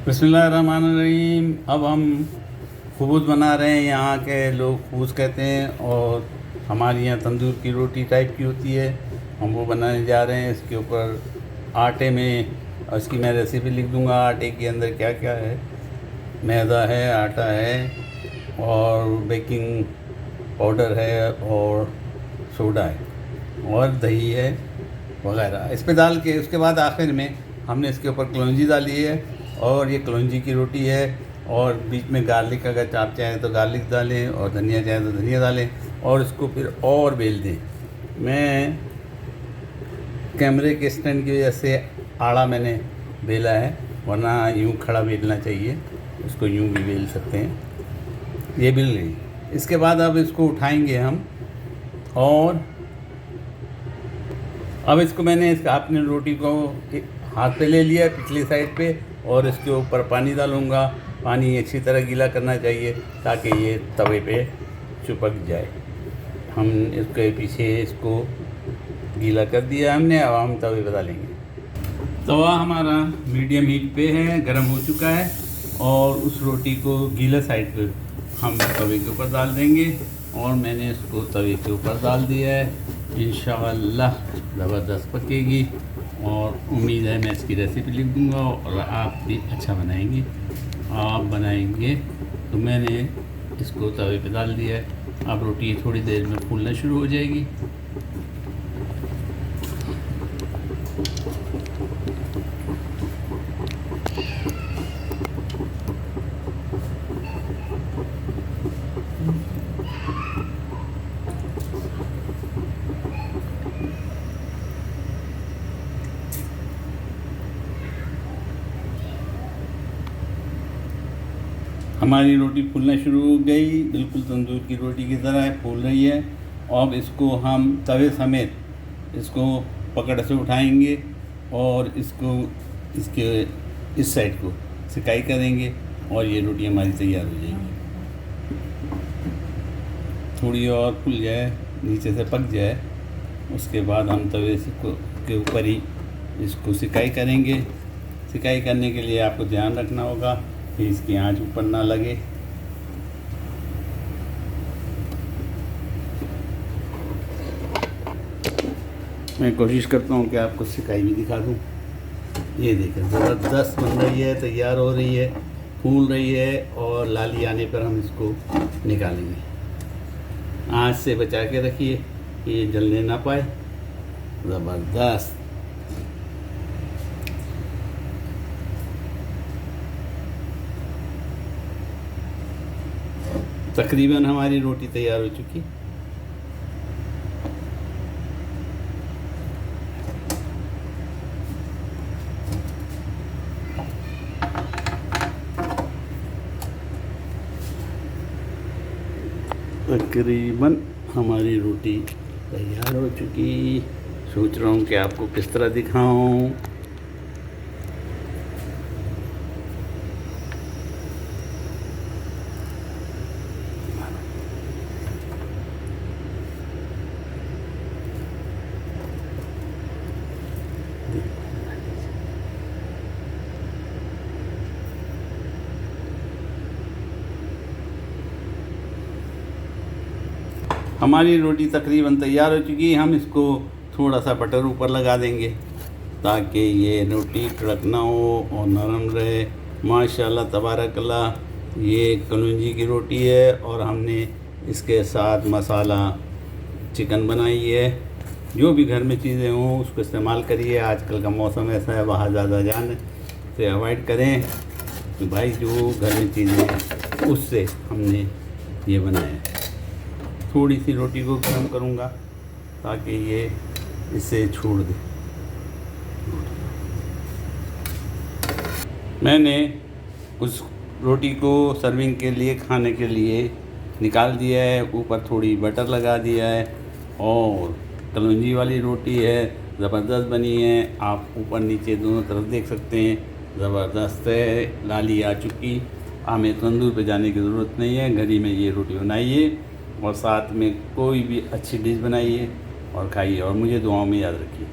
बिस्मिल्लाहिर्रहमानिर्रहीम। अब हम खबूज़ बना रहे हैं। यहाँ के लोग खबूज़ कहते हैं और हमारे यहाँ तंदूर की रोटी टाइप की होती है। हम वो बनाने जा रहे हैं। इसके ऊपर आटे में, इसकी मैं रेसिपी लिख दूँगा। आटे के अंदर क्या क्या है, मैदा है, आटा है और बेकिंग पाउडर है और सोडा है और दही है वगैरह। इस पे डाल के उसके बाद आखिर में हमने इसके ऊपर कलौंजी डाली है और ये कलौंजी की रोटी है। और बीच में गार्लिक, अगर आप चाहें तो गार्लिक डालें और धनिया चाहें तो धनिया डालें और इसको फिर और बेल दें। मैं कैमरे के स्टैंड की वजह से आड़ा मैंने बेला है, वरना यूँ खड़ा बेलना चाहिए। इसको यूँ भी बेल सकते हैं। ये बेल गई। इसके बाद अब इसको उठाएंगे हम और अब इसको मैंने आपने रोटी को हाथ पे ले लिया पिछली साइड पे और इसके ऊपर पानी डालूँगा। पानी अच्छी तरह गीला करना चाहिए ताकि ये तवे पे चिपक जाए। हम इसके पीछे इसको गीला कर दिया हमने। अब हम तवे पे डालेंगे। तवा हमारा मीडियम हीट पे है, गर्म हो चुका है और उस रोटी को गीला साइड पे हम तवे के ऊपर डाल देंगे और मैंने इसको तवे के ऊपर डाल दिया है। इंशाअल्लाह ज़बरदस्त पकेगी और उम्मीद है मैं इसकी रेसिपी लिख दूँगा और आप भी अच्छा बनाएंगे। आप बनाएंगे तो मैंने इसको तवे पे डाल दिया है। अब रोटी थोड़ी देर में फूलना शुरू हो जाएगी। हमारी रोटी फूलना शुरू हो गई, बिल्कुल तंदूर की रोटी की तरह फूल रही है। अब इसको हम तवे समेत इसको पकड़ से उठाएंगे और इसको इसके इस साइड को सिकाई करेंगे और ये रोटी हमारी तैयार हो जाएगी। थोड़ी और फूल जाए, नीचे से पक जाए, उसके बाद हम तवे से के ऊपर ही इसको सिकाई करेंगे। सिकाई करने के लिए आपको ध्यान रखना होगा कि इसकी आंच ऊपर ना लगे। मैं कोशिश करता हूँ कि आपको सिकाई भी दिखा दूँ। ये देखें, ज़बरदस्त बन रही है, तैयार हो रही है, फूल रही है और लाली आने पर हम इसको निकालेंगे। आंच से बचा के रखिए कि ये जलने ना पाए। ज़बरदस्त। तकरीबन हमारी रोटी तैयार हो चुकी। तकरीबन हमारी रोटी तैयार हो चुकी। सोच रहा हूँ कि आपको किस तरह दिखाऊं। हमारी रोटी तकरीबन तैयार हो चुकी है। हम इसको थोड़ा सा बटर ऊपर लगा देंगे ताकि ये रोटी कड़क ना हो और नरम रहे। माशाल्लाह तबारकल्लाह। ये कलौंजी की रोटी है और हमने इसके साथ मसाला चिकन बनाई है। जो भी घर में चीज़ें हों उसको इस्तेमाल करिए। आजकल का मौसम ऐसा है, बाहर ज़्यादा जाने से अवॉइड करें। तो भाई जो घर में चीज़ें हैं उससे हमने ये बनाया है। थोड़ी सी रोटी को गर्म करूँगा ताकि ये इसे छोड़ दे। मैंने उस रोटी को सर्विंग के लिए, खाने के लिए निकाल दिया है। ऊपर थोड़ी बटर लगा दिया है और कलौंजी वाली रोटी है, ज़बरदस्त बनी है। आप ऊपर नीचे दोनों तरफ देख सकते हैं, ज़बरदस्त है। लाली आ चुकी। हमें तंदूर पे जाने की ज़रूरत नहीं है, घर ही में ये रोटी बनाइए और साथ में कोई भी अच्छी डिश बनाइए और खाइए और मुझे दुआओं में याद रखिए।